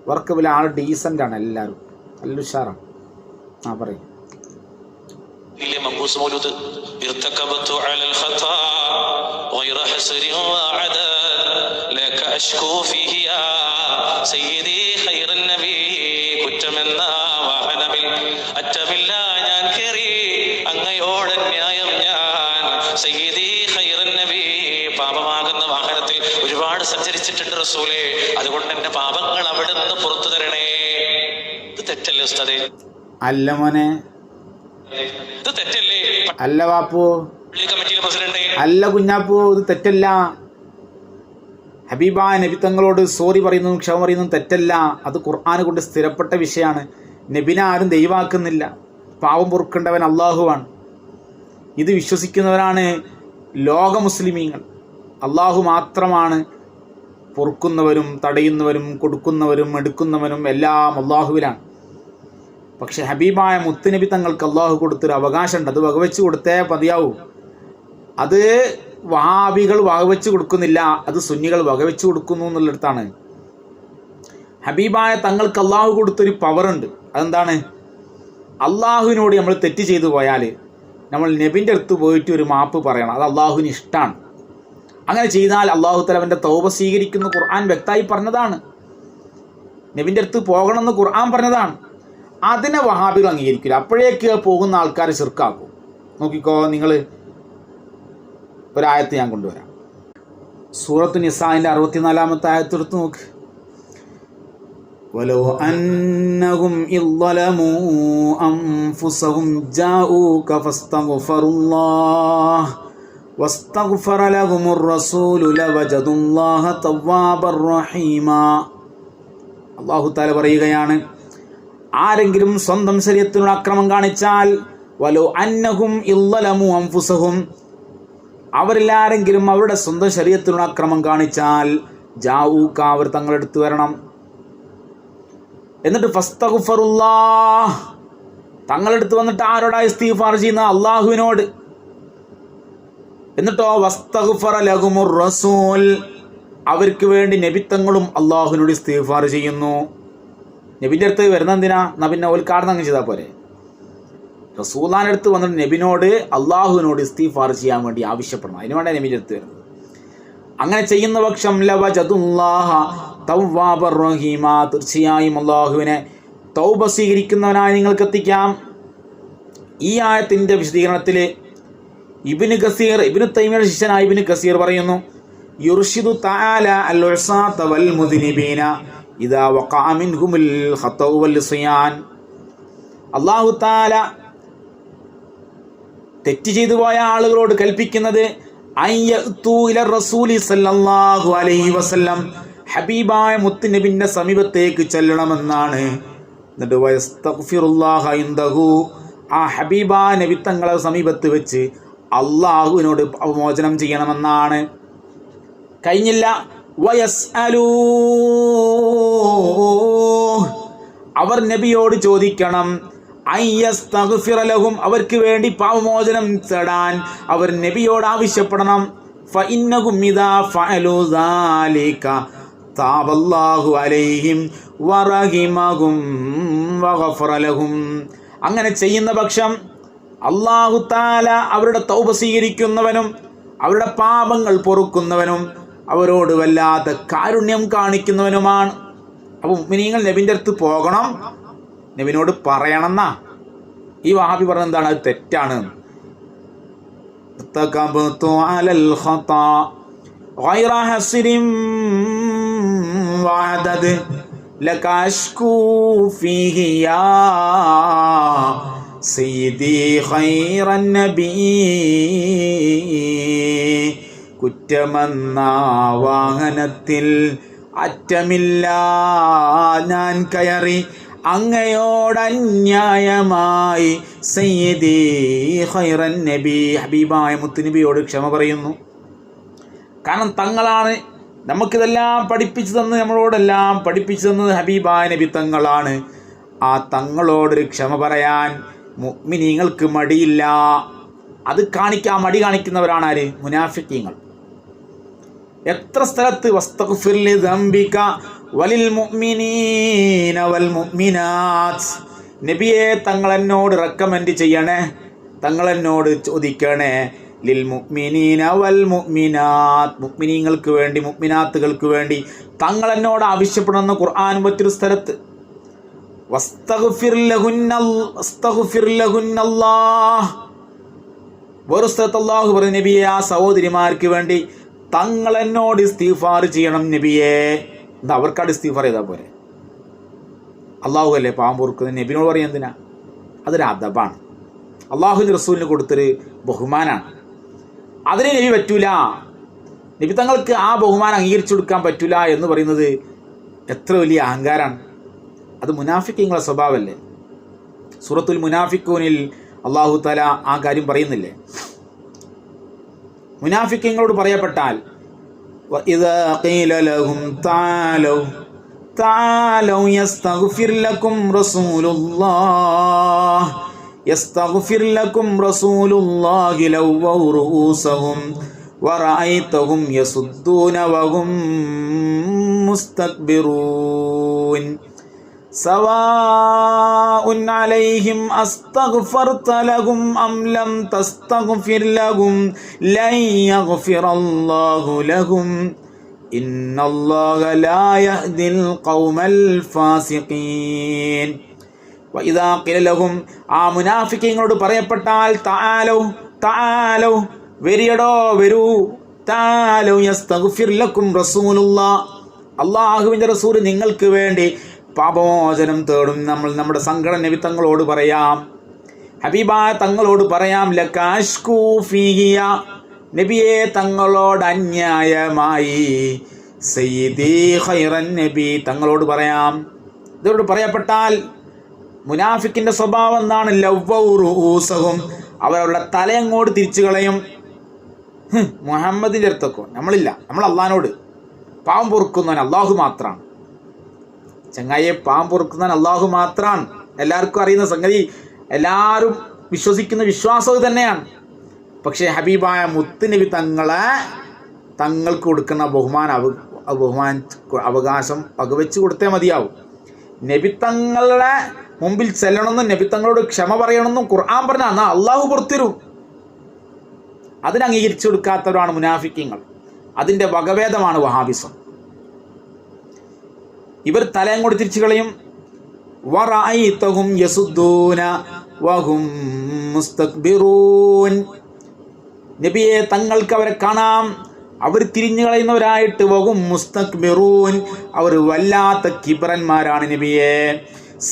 ഇവർക്ക് ഇവർ ആൾ ഡീസൻ്റാണ്, എല്ലാവരും നല്ല ഉഷാറാണ്. പറയും ارتكبت على الخطا غير حسر وعدل لك അഷ്കൂ ഫീഹി യാ സയ്യിദി ഖൈറൻ നബി. കുറ്റമെന്ന വാഹനമിൽ അറ്റമില്ല ഞാൻ കേറി അങ്ങയോട് ന്യായം ഞാൻ സയ്യിദി ഖൈറൻ നബി. പാപമാകുന്ന വാഹനത്തിൽ ഒരുപാട് സഞ്ചരിച്ചിട്ടുണ്ട് റസൂലേ, അതുകൊണ്ട് എന്റെ പാപങ്ങൾ അവിടെ നിന്ന് പുറത്തു തരണേ. ഇത് തെറ്റല്ലേ ഉസ്താദേ? അല്ല മോനെ, ഇത് തെറ്റല്ലേ? അല്ല വാപ്പു, പള്ളി കമ്മിറ്റിയിലെ പ്രസിഡന്റ് അല്ല കുഞ്ഞാപ്പു, ഇത് തെറ്റല്ല. ഹബീബായ നബി തങ്ങളോട് സോറി പറയുന്നതും ക്ഷമ പറയുന്നതും തെറ്റല്ല. അത് ഖുർആൻ കൊണ്ട് സ്ഥിരപ്പെട്ട വിഷയമാണ്. നബിനെ ആരും ദൈവാക്കുന്നില്ല. പാവം പൊറുക്കേണ്ടവൻ അള്ളാഹുവാണ്. ഇത് വിശ്വസിക്കുന്നവരാണ് ലോക മുസ്ലിമീങ്ങൾ. അള്ളാഹു മാത്രമാണ് പൊറുക്കുന്നവരും തടയുന്നവരും കൊടുക്കുന്നവരും എടുക്കുന്നവരും എല്ലാം അള്ളാഹുവിലാണ്. പക്ഷെ ഹബീബായ മുത്തുനബി തങ്ങൾക്ക് അള്ളാഹു കൊടുത്തൊരു അവകാശമുണ്ട്. അത് വകവെച്ച് കൊടുത്തേ മതിയാവൂ. അത് വഹാബികൾ വകവെച്ച് കൊടുക്കുന്നില്ല, അത് സുന്നികൾ വകവെച്ച് കൊടുക്കുന്നു എന്നുള്ളിടത്താണ്. ഹബീബായ തങ്ങൾക്ക് അള്ളാഹു കൊടുത്തൊരു പവറുണ്ട്. അതെന്താണ്? അള്ളാഹുവിനോട് നമ്മൾ തെറ്റ് ചെയ്തു പോയാൽ നമ്മൾ നബിൻ്റെ അടുത്ത് പോയിട്ട് ഒരു മാപ്പ് പറയണം. അത് അള്ളാഹുവിന് ഇഷ്ടമാണ്. അങ്ങനെ ചെയ്താൽ അള്ളാഹു തആല അവൻ്റെ തൗബ സ്വീകരിക്കുന്ന ഖുർആൻ വ്യക്തമായി പറഞ്ഞതാണ്. നബിൻ്റെ അടുത്ത് പോകണമെന്ന് ഖുർആൻ പറഞ്ഞതാണ്. അതിനെ വഹാബികൾ അംഗീകരിക്കില്ല. അപ്പോഴേക്ക് പോകുന്ന ആൾക്കാർ ശിർക്കാക്കും. നോക്കിക്കോ, നിങ്ങൾ ഒരായത്ത് ഞാൻ കൊണ്ടുവരാം. സൂറത്തു നിസാഇന്റെ 64-ാമത്തെ ആയത്ത് എടുത്ത് നോക്ക്. വലൗ അന്നഹും ഇദ്ദലമൂ അൻഫുസഹും ജാഊക ഫസ്തഗ്ഫറുല്ലാഹ് വസ്തഗ്ഫറ ലഹുമുർ റസൂലു ലവജദുല്ലാഹ തവ്വാബർ റഹീമാ. അല്ലാഹു തആല പറയുകയാണ്, ആരെങ്കിലും സ്വന്തം ശരീരത്തിനുള്ള അക്രമം കാണിച്ചാൽ, വലൗ അന്നഹും ഇദ്ദലമൂ അൻഫുസഹും, അവരിലാരെങ്കിലും അവരുടെ സ്വന്തം ശരീരത്തിനുള്ള അക്രമം കാണിച്ചാൽ, ജാഊക, അവർ തങ്ങളെടുത്ത് വരണം. എന്നിട്ട് ഫസ്തഗ്ഫറുല്ലാഹ്, തങ്ങളെടുത്ത് വന്നിട്ട് ആരോടാ ഇസ്തിഗ്ഫാർ ചെയ്യുന്ന? അള്ളാഹുവിനോട്. എന്നിട്ടോ വസ്തഗ്ഫറ ലഹുമുർ റസൂൽ, അവർക്ക് വേണ്ടി നബിത്തങ്ങളും അള്ളാഹുവിനോട് ഇസ്തിഗ്ഫാർ ചെയ്യുന്നു. നബിൻ്റെ അടുത്ത് വരുന്ന എന്തിനാ? എന്നാ പിന്നെ ഓൽക്കാർന്ന് അങ്ങ് ചെയ്താൽ പോരെ. റസൂലാൻ്റെ അടുത്ത് വന്നിട്ട് നബിനോട് അള്ളാഹുവിനോട് ഇസ്തിഗ്ഫാർ ചെയ്യാൻ വേണ്ടി ആവശ്യപ്പെടണം. അതിന് വേണ്ട നബിൻ്റെ അടുത്ത് വരുന്നത്. അങ്ങനെ ചെയ്യുന്ന പക്ഷം ലവജദുല്ലാഹ തവ്വാബർ റഹീമ, തീർച്ചയായും അള്ളാഹുവിനെ തൗബ സ്വീകരിക്കുന്നവനായി നിങ്ങൾക്ക് എത്തിക്കാം. ഈ ആയത്തിൻ്റെ വിശദീകരണത്തിൽ ഇബ്നു തൈമിയ്യയുടെ ശിഷ്യനായ ഇബ്നു കസീർ പറയുന്നു, യുർഷിദു തആല അൽ ഉസാത വൽ മുദ്നിബീന ഇദാ വഖഅ മിൻഹുൽ ഖതഉ വൽ ഇസ്യാൻ. അല്ലാഹു തആല തെറ്റ് ചെയ്തു പോയ ആളുകളോട് കൽപ്പിക്കുന്നത് അയ്യതു ഇല റസൂലി സല്ലല്ലാഹു അലൈഹി വസല്ലം, ഹബീബായ മുത്തുനബിന്റെ സമീപത്തേക്ക് ചെല്ലണമെന്നാണ്. എന്നിട്ട് വയസ്തഗ്ഫിറുല്ലാഹ ഇൻദഹു, ആ ഹബീബായ നബി തങ്ങളെ സമീപത്ത് വെച്ച് അള്ളാഹുവിനോട് അവമോചനം ചെയ്യണമെന്നാണ്. കഴിഞ്ഞില്ല, വയസ്അലൂ, അവർ നബിയോട് ചോദിക്കണം, അയ്യസ്തഗ്ഫിറ ലഹും, അവർക്ക് വേണ്ടി പാപമോചനം തേടാൻ അവർ നബിയോട് ആവശ്യപ്പെടണം. ഫഇന്നഹും ഇദാ ഫഅലൂ ദാലിക താബല്ലാഹു അലൈഹിം വറഹിമഹും വഗഫറ ലഹും. അങ്ങനെ ചെയ്യുന്ന പക്ഷം അല്ലാഹു തആല അവരുടെ തൗബ സ്വീകരിക്കുന്നവനും അവരുടെ പാപങ്ങൾ പൊറുക്കുന്നവനും അവരോട് വല്ലാത്ത കാരുണ്യം കാണിക്കുന്നവനുമാണ്. അപ്പോൾ മുഅ്മിനീങ്ങൾ നബിൻ്റെ അടുത്ത് പോകണം, നബിനോട് പറയണമെന്നാ ഈ വഹാബി പറഞ്ഞത്. എന്താണ്? അത് തെറ്റാണ്. കുറ്റമെന്ന വാഹനത്തിൽ അറ്റമില്ല ഞാൻ കയറി അങ്ങയോടന്യായമായി സയ്യിദി ഖൈറൻ നബി, ഹബീബായ മുത്തുനബിയോട് ക്ഷമ പറയുന്നു. കാരണം തങ്ങളാണ് നമുക്കിതെല്ലാം പഠിപ്പിച്ചു തന്ന്, നമ്മളോടെല്ലാം പഠിപ്പിച്ചു തന്നത് ഹബീബായ നബി തങ്ങളാണ്. ആ തങ്ങളോടൊരു ക്ഷമ പറയാൻ മുഅ്മിനീങ്ങൾക്ക് മടിയില്ല. അത് മടി കാണിക്കുന്നവരാണ് ആര്? മുനാഫിക്കീങ്ങൾ. എത്ര സ്ഥലത്ത് വസ്തഗ്ഫിർ ലി ദംബിക വലിൽ മുഅ്മിനീന വൽ മുഅ്മിനാത്ത്, നബിയെ തങ്ങളെന്നോട് റെക്കമെൻഡ് ചെയ്യണേ, തങ്ങളെന്നോട് ചോദിക്കണേ, ലിൽ മുഅ്മിനീന വൽ മുഅ്മിനാത്ത്, മുഅ്മിനീങ്ങൾക്ക് വേണ്ടി മുഅ്മിനാത്തുകൾക്ക് വേണ്ടി തങ്ങൾ എന്നോട് ആവശ്യപ്പെടുന്ന ഖുർആൻ മറ്റൊരു സ്ഥലത്ത് വസ്തഗ്ഫിർ ലഹുന്നല്ലാഹ്, വേറെ സ്ഥലത്ത് അല്ലാഹു പറഞ്ഞു നബിയെ ആ സഹോദരിമാർക്ക് വേണ്ടി തങ്ങൾ എന്നോട് ഇസ്തിഗ്ഫാർ ചെയ്യണം നബിയെ. എന്താ അവർക്കാട് ഇസ്തിഗ്ഫാർ ചെയ്താൽ പോരെ? അള്ളാഹു അല്ലേ പാവം പൊറുക്കുന്നത്, നബിനോട് പറയാൻ എന്തിനാ? അതൊരു അദബാണ്, അള്ളാഹുവിൻ്റെ റസൂലിന് കൊടുത്തൊരു ബഹുമാനാണ്. അതിന് നബി പറ്റൂല, നബി തങ്ങൾക്ക് ആ ബഹുമാനം അംഗീകരിച്ചു കൊടുക്കാൻ പറ്റൂല എന്ന് പറയുന്നത് എത്ര വലിയ അഹങ്കാരാണ്. അത് മുനാഫിക്കുകളുടെ സ്വഭാവമല്ലേ? സൂറത്തുൽ മുനാഫിക്കൂനിൽ അള്ളാഹു തആല ആ കാര്യം പറയുന്നില്ലേ? മുനാഫിക്കുകളോട് പറയപ്പെട്ടാൽ വഇദാ ഖീല ലഹും തആലൗ യസ്തഗ്ഫിർ ലക്കും റസൂലുള്ളാഹി ലവ്വൗ റൂസഹും വറഅയ്തഹും യസുദ്ദൂന വഹും മുസ്തക്ബിറൂൻ സവാഉൻ അലൈഹിം അസ്തഗ്ഫർത ലഹും അം ലം തസ്തഗ്ഫിർ ലഹും ലൻ യഗ്ഫിറല്ലാഹു ലഹും ഇന്നല്ലാഹ ലാ യഹ്ദിൽ ഖൗമൽ ഫാസിഖീൻ. വഇദാ ഖില ലഹും, ആ മുനാഫിക്കീങ്ങളോട് പറയപ്പെട്ടാൽ തആലൗ വരിയടോ വരൂ, തആലൗ യസ്തഗ്ഫിർ ലക്കും റസൂലുള്ളാഹ്, അല്ലാഹുവിൻ്റെ റസൂൽ നിങ്ങൾക്ക് വേണ്ടി പാപമോചനം തേടും. നമ്മുടെ സങ്കടം നബി തങ്ങളോട് പറയാം, ഹബീബായ തങ്ങളോട് പറയാം. ലകാഷ്കൂ ഫീഹിയ, നബിയെ തങ്ങളോട് അന്യായമായി, സയ്യിദി ഖൈറൻ നബി തങ്ങളോട് പറയാം. ഇതോട് പറയപ്പെട്ടാൽ മുനാഫിക്കിന്റെ സ്വഭാവം എന്താണ്? ലവ്വൗ റൂസഹും, അവരവരുടെ തലയങ്ങോട്ട് തിരിച്ചു കളയും. മുഹമ്മദിൻ്റെ അടുത്തൊക്കെ നമ്മളില്ല, നമ്മൾ അള്ളാഹിനോട്. പാവം പൊറുക്കുന്നവൻ അള്ളാഹു മാത്രമാണ് ചങ്ങായിയെ, പാവം പൊറുക്കുന്നവൻ അള്ളാഹു മാത്രമാണ്. എല്ലാവർക്കും അറിയുന്ന സംഗതി, എല്ലാവരും വിശ്വസിക്കുന്ന വിശ്വാസം തന്നെയാണ്. പക്ഷേ ഹബീബായ മുത്തുനബി തങ്ങൾക്ക് കൊടുക്കുന്ന അവകാശം വകവെച്ച് കൊടുത്തേ മതിയാവും. നബി തങ്ങളുടെ മുമ്പിൽ ചെല്ലണമെന്നും നബി തങ്ങളോട് ക്ഷമ പറയണമെന്നും ഖുർആൻ പറഞ്ഞാൽ എന്നാൽ അള്ളാഹു പുറത്തിരും. അതിന് അംഗീകരിച്ചു കൊടുക്കാത്തവരാണ് മുനാഫിക്കീങ്ങൾ. അതിൻ്റെ വകഭേദമാണ് വഹാബിസം. ഇവർ തലയും കൂടി തിരിച്ചു കളയും. വറഅയ്തഹും യസുദ്ദൂന വഹും മുസ്തക്ബിറൂൻ, നബിയെ തങ്ങൾക്ക് അവരെ കാണാം, അവർ തിരിഞ്ഞു കളയുന്നവരായിട്ട്. വഹും മുസ്തക്ബിറൂൻ, അവർ വല്ലാത്ത കിബ്രന്മാരാണ് നബിയെ.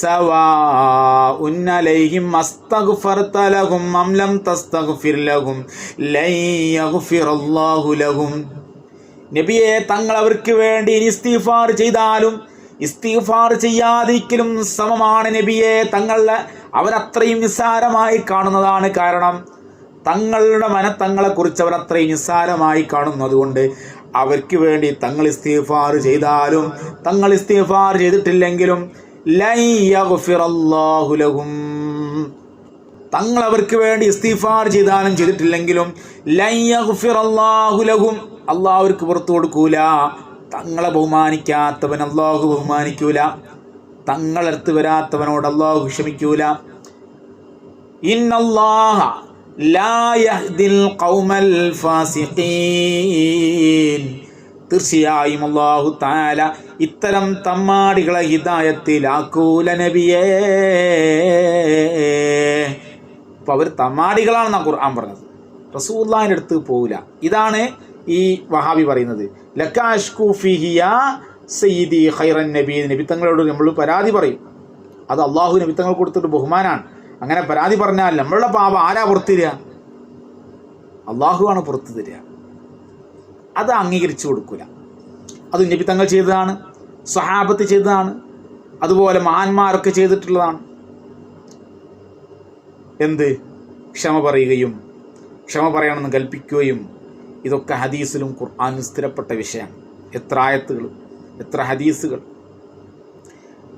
സവാഉൻ അലൈഹിം അസ്തഗ്ഫർത ലഹും അം ലം തസ്തഗ്ഫിർ ലഹും ലൻ യഗ്ഫിറല്ലാഹു ലഹും, നബിയെ തങ്ങൾ അവർക്ക് വേണ്ടി ഇസ്തിഗ്ഫാർ ചെയ്താലും ഇസ്തിഗ്ഫാർ ചെയ്യാതിരിക്കലും സമമാണ് നബിയെ. അവരത്രയും നിസ്സാരമായി കാണുന്നതാണ്. കാരണം തങ്ങളുടെ മനത്തങ്ങളെക്കുറിച്ച് അവർ അത്രയും നിസ്സാരമായി കാണുന്നതുകൊണ്ട് അവർക്ക് വേണ്ടി തങ്ങൾ ഇസ്തിഗ്ഫാർ ചെയ്താലും തങ്ങൾ ഇസ്തിഗ്ഫാർ ചെയ്തിട്ടില്ലെങ്കിലും ലൻ യഗ്ഫിറല്ലാഹു ലഹും, തങ്ങൾ അവർക്ക് വേണ്ടി ഇസ്തിഗ്ഫാർ ചെയ്താലും ചെയ്തിട്ടില്ലെങ്കിലും ലൻ യഗ്ഫിറല്ലാഹു ലഹും, അള്ളാഹു അവർക്ക് പുറത്തു കൊടുക്കൂല. തങ്ങളെ ബഹുമാനിക്കാത്തവൻ അള്ളാഹു ബഹുമാനിക്കൂല, തങ്ങളടുത്ത് വരാത്തവനോട് അള്ളാഹു ക്ഷമിക്കൂല. ഇന്നല്ലാഹ ലാ യഹ്ദിൽ ഖൗമൽ ഫാസിഖീൻ, തീർച്ചയായും അല്ലാഹു തആല ഇത്തരം തമ്മാടികളെ ഹിദായത്തിലാക്കൂല നബിയേ. അപ്പോൾ അവർ തമ്മാടികളാണെന്നാണ് ഖുർആൻ പറഞ്ഞത്. റസൂലുള്ളാഹിന്റെ അടുത്ത് പോവില്ല. ഇതാണ് ഈ വഹാബി പറയുന്നത്. ലകാഷ്കൂ ഫീഹിയ സയ്യിദി ഖൈറൻ നബി, നബി തങ്ങളോട് നമ്മൾ പരാതി പറയും. അത് അള്ളാഹു നബി തങ്ങൾ കൊടുത്തിട്ട് ബഹുമാനാണ്. അങ്ങനെ പരാതി പറഞ്ഞാൽ നമ്മളുടെ പാപം ആരാ പുറത്തു തരിക? അള്ളാഹുവാണ് പുറത്തു തരിക. അത് അംഗീകരിച്ചു കൊടുക്കില്ല. അത് നബി തങ്ങൾ ചെയ്തതാണ്, സ്വഹാബത്ത് ചെയ്തതാണ്, അതുപോലെ മഹാന്മാരൊക്കെ ചെയ്തിട്ടുള്ളതാണ്. എന്ത്? ക്ഷമ പറയുകയും ക്ഷമ പറയണമെന്ന് കൽപ്പിക്കുകയും. ഇതൊക്കെ ഹദീസിലും ഖുർആനിലും സ്ഥിരപ്പെട്ട വിഷയമാണ്. എത്ര ആയത്തുകൾ, എത്ര ഹദീസുകൾ.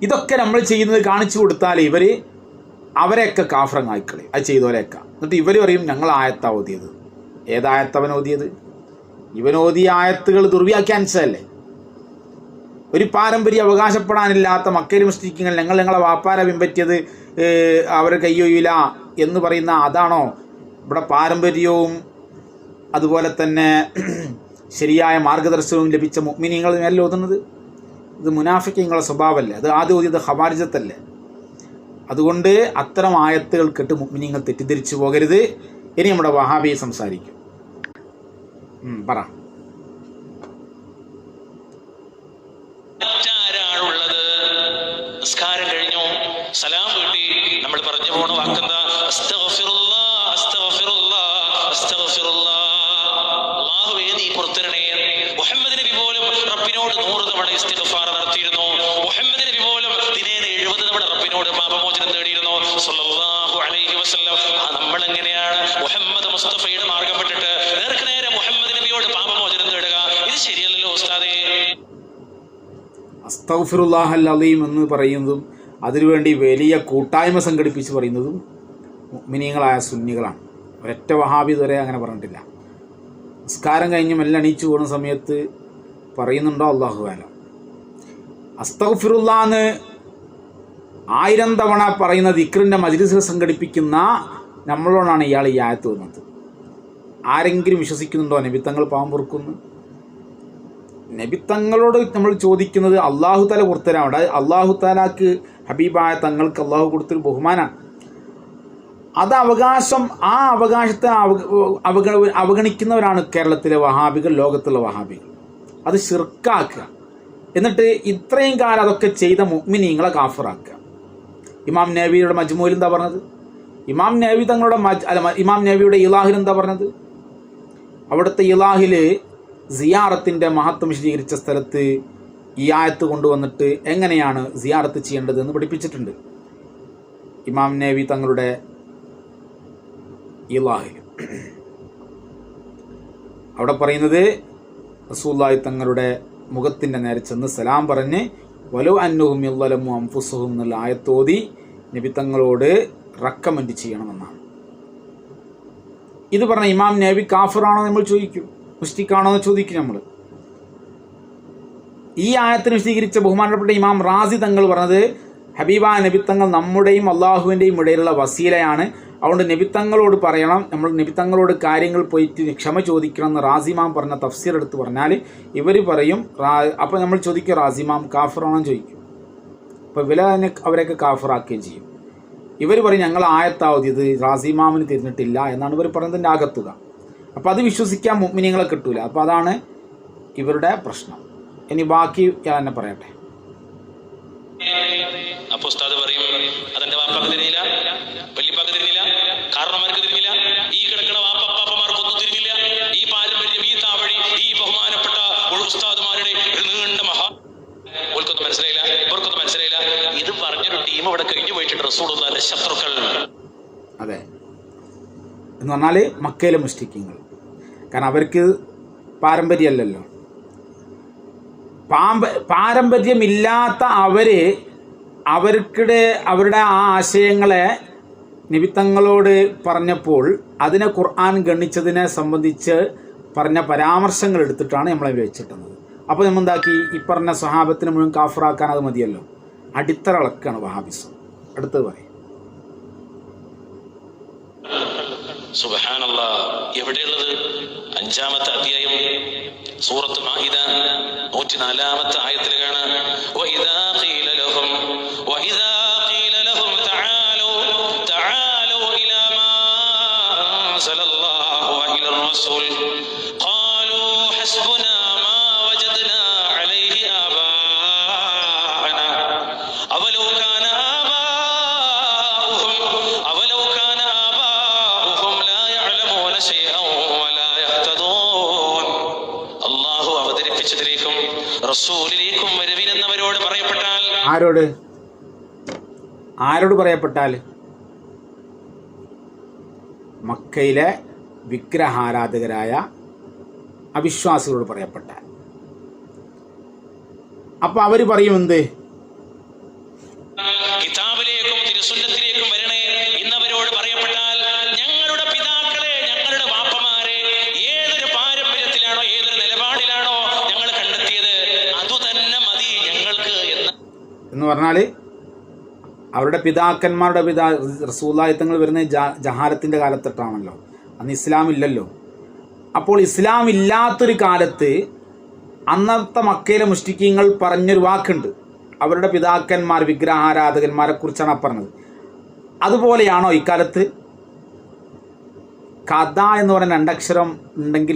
ഇതൊക്കെ നമ്മൾ ചെയ്യുന്നത് കാണിച്ചു കൊടുത്താൽ അവരെയൊക്കെ കാഫറങ്ങായിക്കളയും. അത് ചെയ്തോലെയൊക്കെ. എന്നിട്ട് ഇവർ പറയും ഞങ്ങൾ ആയത്താ ഓതിയത്. ഏതായത്തവൻ ഓതിയത്? ഇവനോദിയ ആയത്തുകൾ ദുർവ്യാഖ്യാനിച്ചതല്ലേ. ഒരു പാരമ്പര്യം അവകാശപ്പെടാനില്ലാത്ത മക്കയിൽ മുസ്ലിങ്ങൾ ഞങ്ങളെ വാപ്പാരെ പിൻപറ്റിയത് അവർ കയ്യൊയ്യില്ല എന്ന് പറയുന്ന അതാണോ ഇവിടെ പാരമ്പര്യവും അതുപോലെ തന്നെ ശരിയായ മാർഗദർശനവും ലഭിച്ച മുഅ്മിനീങ്ങൾ മേലെ ഓതുന്നത്? ഇത് മുനാഫിക്കീങ്ങളുടെ സ്വഭാവമല്ലേ? അത് ആദ്യം ഓതിയത് ഖവാരിജത്തല്ലേ? അതുകൊണ്ട് അത്തരം ആയത്തുകൾ കേട്ട് മുഅ്മിനീങ്ങൾ തെറ്റിദ്ധരിച്ചു പോകരുത്. ഇനി നമ്മുടെ വഹാബി സംസാരിക്കും. പറ. നിസ്കാരം കഴിഞ്ഞു, സലാം വീട്ടി, നമ്മൾ പറഞ്ഞു പോണ വാക്കെന്താ? അസ്തഗ്ഫിറുല്ലാഹ്, അസ്തഗ്ഫിറുല്ലാഹ്, അസ്തഗ്ഫിറുല്ലാഹ്. അല്ലാഹുവേ നീ പുറത്തിരണേ. മുഹമ്മദ് നബി പോലും റബ്ബിനോട് 100 തവണ ഇസ്തിഗ്ഫാർ നടത്തിയിരുന്നു. മുഹമ്മദ് നബി പോലും ദിനേന 70 തവണ റബ്ബിനോട് പാപമോചനം തേടിയിരുന്നു സ്വല്ലല്ലാഹു അലൈഹി വസല്ലം. നമ്മൾ എങ്ങനെയാണ് മുഹമ്മദ് മുസ്തഫയുടെ മാർഗം വിട്ടിട്ട് നേർക്കുനേരെ മുഹമ്മദ് നബിയോട് പാപമോചനം തേടുക? ഇത് ശരിയല്ലല്ലോ ഉസ്താദേ. അസ്തഗ്ഫിറുല്ലാഹൽ അലീം എന്ന് പറയുന്നതും അതിനുവേണ്ടി വലിയ കൂട്ടായ്മ സംഘടിപ്പിച്ച് പറയുന്നതും മുഅ്മിനീങ്ങളായ സുന്നികളാണ്. ഒരൊറ്റ വഹാബി ഇതുവരെ അങ്ങനെ പറഞ്ഞിട്ടില്ല. നിസ്കാരം കഴിഞ്ഞ് മെല്ലെ എണീച്ചു പോകുന്ന സമയത്ത് പറയുന്നുണ്ടോ? അല്ലാഹു അലം. അസ്തഗ്ഫിറുല്ലാഹ് 1000 തവണ പറയുന്ന ദിക്റിൻ്റെ മജ്ലിസ് സംഘടിപ്പിക്കുന്ന നമ്മളോടാണ് ഇയാൾ ഈ ആയത്ത് വന്നത്. ആരെങ്കിലും വിശ്വസിക്കുന്നുണ്ടോ നബിത്തങ്ങൾ പാവം പൊറുക്കുന്നു? നബിത്തങ്ങളോട് നമ്മൾ ചോദിക്കുന്നത് അള്ളാഹു താല പുറത്തരാണ്. അള്ളാഹു താലാക്ക് ഹബീബായ തങ്ങൾക്ക് അള്ളാഹു കൊടുത്തൊരു ബഹുമാനാണ്. അത് അവകാശം, ആ അവകാശത്തെ അവഗണിക്കുന്നവരാണ് കേരളത്തിലെ വഹാബികൾ, ലോകത്തുള്ള വഹാബികൾ. അത് ശിർക്കാക്കുക. എന്നിട്ട് ഇത്രയും കാലം അതൊക്കെ ചെയ്ത മുഅ്മിനീങ്ങളെ കാഫിറാക്കുക. ഇമാം നബവിയുടെ മജ്മൂയിൽ എന്താ പറഞ്ഞത്? ഇമാം നബവി തങ്ങളുടെ ഇമാം നബവിയുടെ ഇലാഹിൽ എന്താ പറഞ്ഞത്? അവിടുത്തെ ഇലാഹിൽ സിയാറത്തിൻ്റെ മഹത്വം വിശദീകരിച്ച സ്ഥലത്ത് ഈ ആയത്ത് കൊണ്ടുവന്നിട്ട് എങ്ങനെയാണ് സിയാറത്ത് ചെയ്യേണ്ടത് എന്ന് പഠിപ്പിച്ചിട്ടുണ്ട് ഇമാം നബവി തങ്ങളുടെ ഇലാഹിൽ. അവിടെ പറയുന്നത് റസൂലുള്ളാഹി തങ്ങളുടെ മുഖത്തിൻ്റെ നേരെ ചെന്ന് സലാം പറഞ്ഞ് വലോ അന്നഹും യളമു അൻഫുസഹും എന്നുള്ള ആയത്തോതി നബി തങ്ങളോട് റെക്കമെൻഡ് ചെയ്യണമെന്നാണ്. ഇത് പറഞ്ഞ ഇമാം നബവി കാഫിറാണോ നമ്മൾ ചോദിക്കും, മുസ്ലിക്കാണോ എന്ന് ചോദിക്കും നമ്മൾ. ഈ ആയത്തിന് വിശദീകരിച്ച ബഹുമാനപ്പെട്ട ഇമാം റാസി തങ്ങൾ പറഞ്ഞത് ഹബീബായ നബിത്തങ്ങൾ നമ്മുടെയും അള്ളാഹുവിൻ്റെയും ഇടയിലുള്ള വസീലയാണ്. അതുകൊണ്ട് നബിത്തങ്ങളോട് പറയണം, നമ്മൾ നബിത്തങ്ങളോട് കാര്യങ്ങൾ പോയിട്ട് ക്ഷമ ചോദിക്കണം എന്ന് റാസിമാം പറഞ്ഞ തഫ്സീർ എടുത്ത് പറഞ്ഞാൽ ഇവർ പറയും. അപ്പോൾ നമ്മൾ ചോദിക്കും റാസിമാം കാഫിറാണോ ചോദിക്കും. അപ്പോൾ ഇവരെ അവരൊക്കെ കാഫിറാക്കുകയും ചെയ്യും. ഇവർ പറയും ഞങ്ങൾ ആയത്താവത് റാസിമാമിന് തിരിഞ്ഞിട്ടില്ല എന്നാണ് ഇവർ പറയുന്നതിൻ്റെ ആകത്തുക. അപ്പോൾ അത് വിശ്വസിക്കാൻ മുഅ്മിനീങ്ങളെ കിട്ടൂല. അപ്പോൾ അതാണ് ഇവരുടെ പ്രശ്നം. ഇനി ബാക്കി ഞാൻ തന്നെ പറയട്ടെ. അപ്പോൾ ഉസ്താദ് പറയും അതെന്റെ വാപ്പാക്ക് തിരിഞ്ഞില്ല, വല്യപ്പാക്ക് തിരിഞ്ഞില്ല, കാരണന്മാർക്ക് തിരിഞ്ഞില്ല, ഈ കിടക്കണ വാപ്പാപ്പാപ്പമാർക്കൊന്നും തിരിഞ്ഞില്ല. ഈ പാരമ്പര്യം, ഈ താവഴി, ഈ ബഹുമാനപ്പെട്ട ഉസ്താദുമാരുടെ ഒരു നീണ്ട ഓർക്കൊന്നും മനസ്സിലായില്ല, ഇവർക്കൊന്നും മനസ്സിലായില്ല. ഇത് പറഞ്ഞൊരു ടീം ഇവിടെ കഴിഞ്ഞു പോയിട്ടുണ്ട്. റസൂലുള്ളാഹിന്റെ ശത്രുക്കൾ. അതെ എന്ന് പറഞ്ഞാൽ മക്കയിലെ മുശ്രിക്കീങ്ങൾ. കാരണം അവർക്ക് പാരമ്പര്യമല്ലല്ലോ. പാരമ്പര്യമില്ലാത്ത അവരുടെ ആ ആശയങ്ങളെ നബിത്തങ്ങളോട് പറഞ്ഞപ്പോൾ അതിനെ ഖുർആൻ ഗണിച്ചതിനെ സംബന്ധിച്ച് പറഞ്ഞ പരാമർശങ്ങൾ എടുത്തിട്ടാണ് നമ്മളെ വെച്ചിട്ടുള്ളത്. അപ്പോൾ നമ്മൾ എന്താക്കി? ഈ പറഞ്ഞ സ്വഹാബത്തിനെ മുഴുവൻ കാഫിറാക്കാൻ അത് മതിയല്ലോ. അടിത്തറ ഇളക്കാണ് വഹാബിസം. അടുത്തത് പറയും. സുബ്ഹാനല്ലാഹ്. എവിടെയുള്ളത്? 5-ാമത്തെ അധ്യായം സൂറത്ത് മാഇദ 104-ാമത്തെ ആയത്തിൽ കാണാം. വഇദാ ഖീല ലഹും തആലൂ ഇലാ മാ അൻസലല്ലാഹു വഇലാർ റസൂൽ ഖാലൂ ഹസ്ബുനാ മാ വജദ്നാ അലൈഹി ആബാഅനാ അവലൗ കാന ആബാഉഹും ലാ യഅലമൂന ശൈഅൻ വലാ യഹ്തദൂൻ. അല്ലാഹു അവതരിപ്പിച്ചതിലേക്കും റസൂലിലേക്കും വരുവിനെന്നവരോട് പറയപ്പെട്ടാൽ, ആരോട് പറയപ്പെട്ടാൽ? മക്കയിലെ വിഗ്രഹാരാധകരായ അവിശ്വാസികളോട് പറയപ്പെട്ടാൽ. അപ്പൊ അവർ പറയും എന്ത്? കിതാബിലേക്കും തിരുസുന്നത്തിലേക്കും വരണേ എന്നവരോട് പറയപ്പെട്ടാൽ ഞങ്ങളുടെ പിതാക്കളെ, ഞങ്ങളുടെ വാപ്പമാരെ ഏതൊരു പാരമ്പര്യത്തിലാണോ ഏതൊരു നിലപാടിലാണോ ഞങ്ങൾ കണ്ടെത്തിയത് അതുതന്നെ മതി ഞങ്ങൾക്ക് എന്ന് പറഞ്ഞാൽ അവരുടെ പിതാക്കന്മാരുടെ റസൂലുള്ളാഹി തങ്ങൾ വരുന്ന ജഹാലത്തിൻ്റെ കാലത്തൊട്ടാണല്ലോ. അന്ന് ഇസ്ലാം ഇല്ലല്ലോ. അപ്പോൾ ഇസ്ലാം ഇല്ലാത്തൊരു കാലത്ത് അന്നത്തെ മക്കയിലെ മുശ്രിക്കീങ്ങൾ പറഞ്ഞൊരു വാക്കുണ്ട്. അവരുടെ പിതാക്കന്മാർ വിഗ്രഹാരാധകന്മാരെ കുറിച്ചാണ് പറഞ്ഞത്. അതുപോലെയാണോ ഇക്കാലത്ത്? കഥ എന്ന് പറയുന്ന 2 അക്ഷരം ഉണ്ടെങ്കിൽ